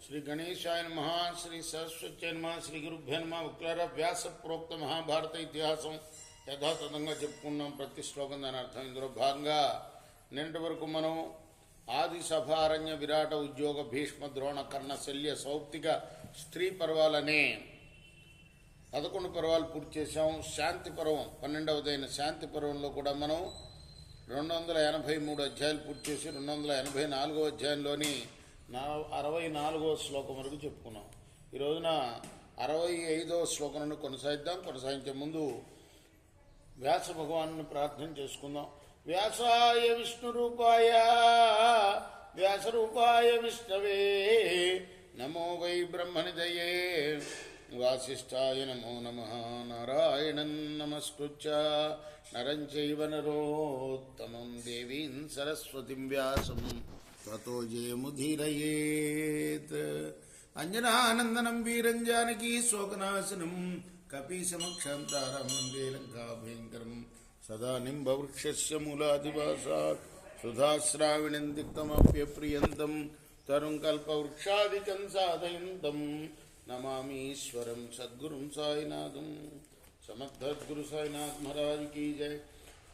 श्री गणेशाय नमः श्री सरस्वती नमः श्री गुरुभ्यो नमः ఉక్లార వ్యాస ప్రోక్త మహాభారత ఇతిహాసం యథాతథంగా చెప్పుకున్నాం. ప్రతి శ్లోకం దాని అర్థం. ఇందులో భాగంగా నిన్నటి వరకు మనం ఆది సభారణ్య విరాట ఉద్యోగ భీష్మ ద్రోణ కర్ణ శల్య సౌప్తిక స్త్రీ పర్వాలనే 11 పర్వాలు పూర్తి చేశాం. శాంతి పర్వం 12వదైన శాంతి పర్వంలో కూడా మనం 283 అధ్యాయాలు పూర్తి చేసి 284వ అధ్యాయంలోని 64వ శ్లోకం వరకు చెప్పుకున్నాం. ఈ రోజున 65వ శ్లోకం నుండి కొనసాగిద్దాం. కొనసాగించే ముందు వ్యాస భగవాను ప్రార్థన చేసుకుందాం. వ్యాసాయ విష్ణురూపాయ వ్యాసరూపాయ విష్ణవే నమో వై బ్రహ్మనిదయే వాసిష్ఠాయ నమో నమః. నారాయణం నమస్కృత్య నరం చైవ నరోత్తమం దేవీం సరస్వతిం వ్యాసం తతో జయముదీరయేత్. అంజనానందనం వీరం జానకీ శోకనాశనం కపీశమక్షాంతారం వందే లంకాభయంకరం. సదా నింబవృక్షస్య మూలాదివాసాత్ సుధాశ్రావిణం దిక్తమప్యప్రియంతం తరుం కల్పవృక్షాదికం సాధయంతం నమామీశ్వరం సద్గురుం సాయినాథం. సమర్థద్గురు సాయినాథ్ మహారాజ్ కీ జయ.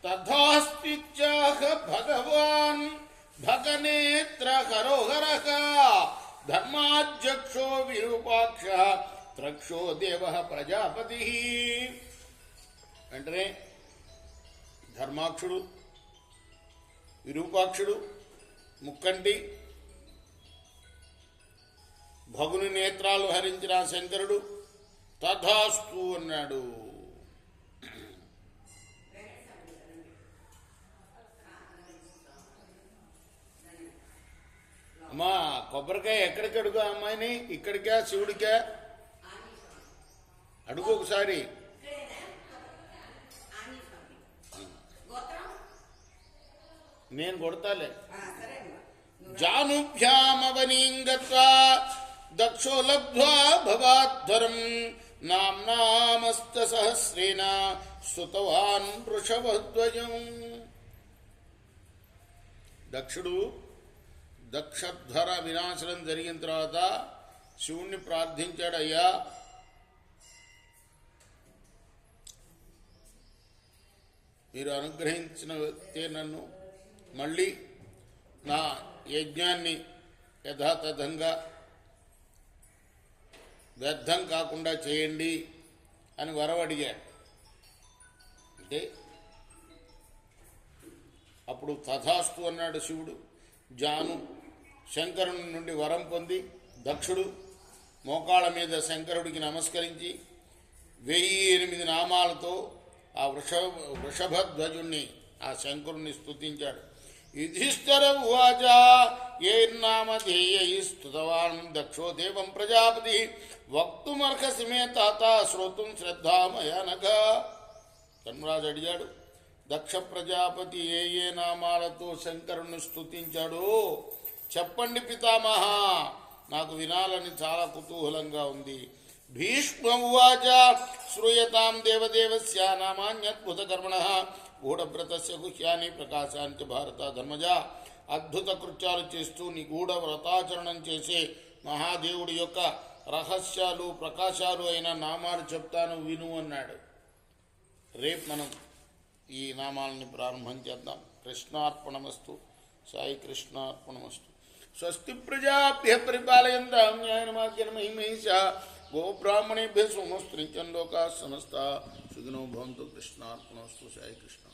తథాస్తిత్యాహ భగవాన్ భగనేత్ర కరోహరః ధర్మాధ్యక్షో విరూపాక్ష త్రక్షో దేవ ప్రజాపతి. వెంటనే ధర్మాక్షుడు, విరూపాక్షుడు, ముక్కంటి, భగుని నేత్రాలు హరించిన శంకరుడు తథాస్తు అన్నాడు. అమ్మా కొబ్బరికాయ ఎక్కడికి అడుగు అమ్మాయిని? ఇక్కడికా శివుడికా? అడుగు ఒకసారి. నేను కొడతాలే. జానుభ్యామవనీంగత్వా దక్షో లబ్ధ్వా భవాధ్వరం నామ్నామస్త సహస్రేణ స్తుతవాన్ వృషభధ్వజం. దక్షుడు దక్షధ్వర వినాశనం జరిగిన తర్వాత శివుణ్ణి ప్రార్థించాడు. అయ్యా, మీరు అనుగ్రహించినతే నన్ను మళ్ళీ నా యజ్ఞాన్ని యథాతథంగా వ్యర్థం కాకుండా చేయండి అని వరం అడిగాడు. అంటే అప్పుడు తథాస్తు అన్నాడు శివుడు. జాను శంకరుని నుండి వరం పొంది దక్షుడు మోకాళ్ళ మీద శంకరుడికి నమస్కరించి 1008 నామాలతో ఆ వృషభధ్వజుణ్ణి, ఆ శంకరుణ్ణి స్తుతించాడు. యుధిష్ఠిర ఉవాచ ఏర్నామధేయై స్తుతవాన్ దక్షో దేవం ప్రజాపతి వక్తుమర్హసి మే తాత శ్రోతుం శ్రద్ధామయానఘ. ధర్మరాజు అడిగాడు, దక్ష ప్రజాపతి ఏ ఏ నామాలతో శంకరుణ్ణి స్తుతించాడో చెప్పండి పితామహ, నాకు వినాలని చాలా కుతూహలంగా ఉంది. భీష్మ ఉవాచ శ్రూయతాం దేవదేవస్య నామాన్యద్భుత కర్మణః గూఢవ్రతస్య గుహ్యాని ప్రకాశాంతి భారత ధర్మజ. అద్భుత కృత్యాలు చేస్తూ నిగూఢ వ్రతాచరణం చేసే మహాదేవుడి యొక్క రహస్యాలు ప్రకాశాలు అయిన నామాలు చెప్తాను విను అన్నాడు. రేపు మనం ఈ నామాలని ప్రారంభం చేద్దాం. కృష్ణార్పణమస్తు. సాయి కృష్ణార్పణమస్తు. స్వస్తి ప్రజాభ్య పరిపాలయంతాం న్యాయేన మార్గేణ మహిమహీషా గోబ్రాహ్మణేభ్యः సోమస్త్రించన్ లోకాः సమస్తాః సుఖినో భవంతు. కృష్ణార్పణమస్తు. సాయి కృష్ణ.